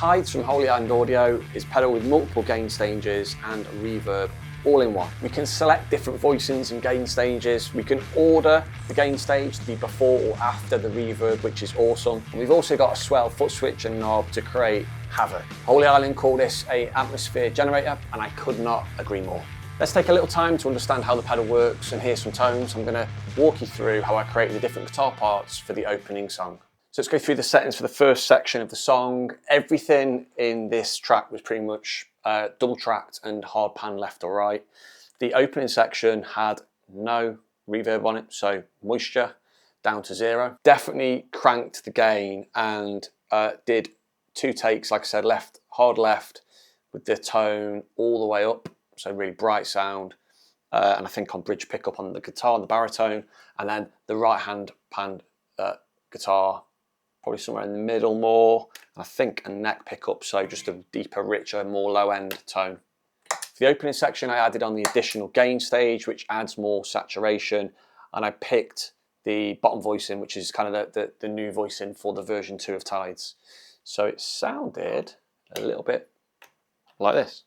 Tides from Holy Island Audio is a pedal with multiple gain stages and reverb all in one. We can select different voicings and gain stages. We can order the gain stage to be before or after the reverb, which is awesome. And we've also got a swell foot switch and knob to create havoc. Holy Island call this a atmosphere generator, and I could not agree more. Let's take a little time to understand how the pedal works and hear some tones. I'm going to walk you through how I created the different guitar parts for the opening song. So let's go through the settings for the first section of the song. Everything in this track was pretty much double tracked and hard pan left or right. The opening section had no reverb on it, so moisture down to 0. Definitely cranked the gain and did 2 takes, like I said, hard left with the tone all the way up, so really bright sound, and I think on bridge pickup on the guitar and the baritone, and then the right hand pan guitar probably somewhere in the middle more, and I think a neck pickup, so just a deeper, richer, more low end tone. For the opening section I added on the additional gain stage, which adds more saturation, and I picked the bottom voicing, which is kind of the new voicing for the version 2 of Tides. So it sounded a little bit like this.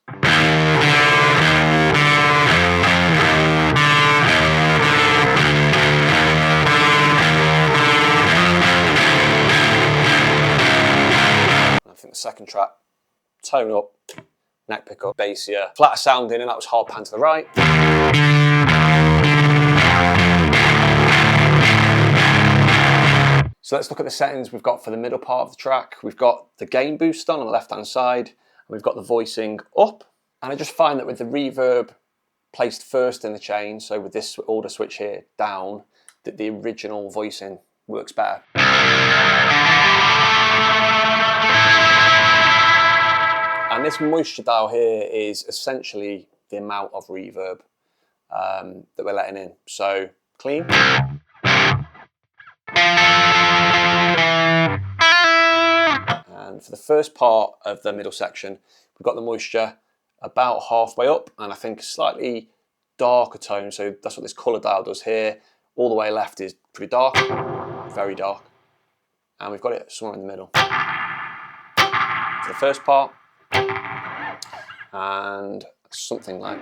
I think the second track, tone up, neck pickup, bassier, flatter sounding, and that was hard pan to the right. So let's look at the settings we've got for the middle part of the track. We've got the gain boost on the left hand side, and we've got the voicing up. And I just find that with the reverb placed first in the chain, so with this order switch here down, that the original voicing works better. And this moisture dial here is essentially the amount of reverb that we're letting in. So clean. And for the first part of the middle section, we've got the moisture about halfway up, and I think a slightly darker tone. So that's what this colour dial does here. All the way left is pretty dark, very dark. And we've got it somewhere in the middle. For the first part, and something like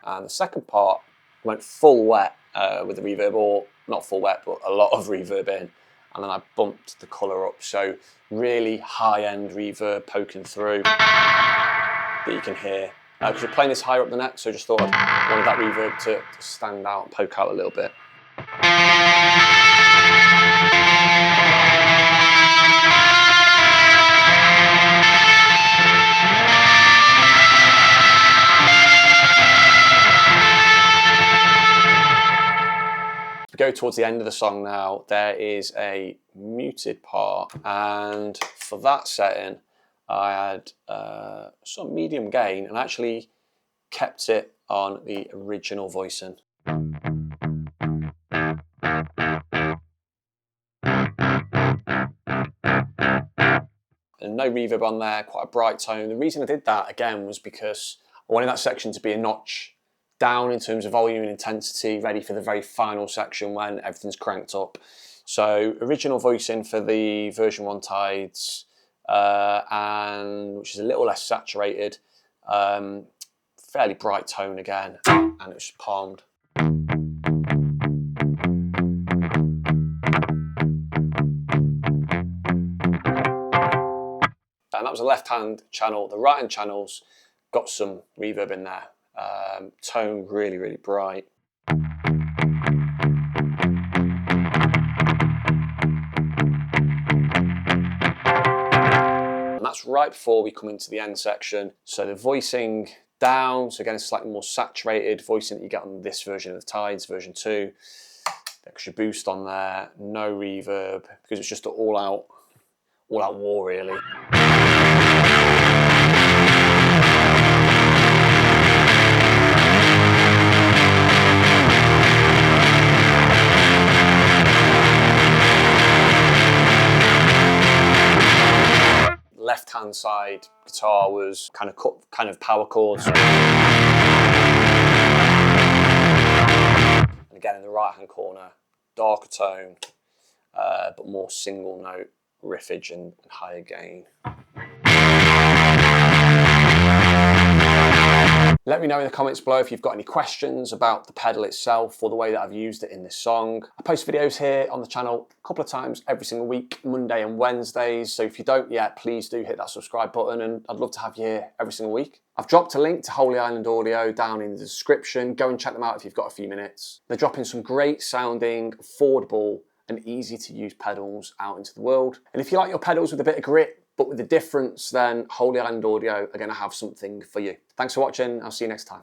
and the second part went full wet with the reverb, or not full wet, but a lot of reverb in, and then I bumped the colour up, so really high-end reverb poking through that you can hear. Because we're playing this higher up the neck, so I just thought I wanted that reverb to stand out and poke out a little bit. We go towards the end of the song now. There is a muted part, and for that setting I had some medium gain and actually kept it on the original voicing. And no reverb on there, quite a bright tone. The reason I did that again was because I wanted that section to be a notch down in terms of volume and intensity, ready for the very final section when everything's cranked up. So original voicing for the version 1 Tides, and which is a little less saturated, fairly bright tone again, and it was palmed. And that was a left hand channel. The right hand channels got some reverb in there. Tone really, really bright. And that's right before we come into the end section. So the voicing down, so again it's slightly more saturated voicing that you get on this version of the Tides, version 2. Extra boost on there, no reverb, because it's just an all-out war really. hand side guitar was kind of power chords. And again, in the right hand corner, darker tone, but more single note riffage and higher gain. Let me know in the comments below if you've got any questions about the pedal itself or the way that I've used it in this song. I post videos here on the channel a couple of times every single week, Monday and Wednesdays. So if you don't yet, please do hit that subscribe button, and I'd love to have you here every single week. I've dropped a link to Holy Island Audio down in the description. Go and check them out if you've got a few minutes. They're dropping some great sounding, affordable and easy to use pedals out into the world. And if you like your pedals with a bit of grit, but with a difference, then Holy Island Audio are going to have something for you. Thanks for watching. I'll see you next time.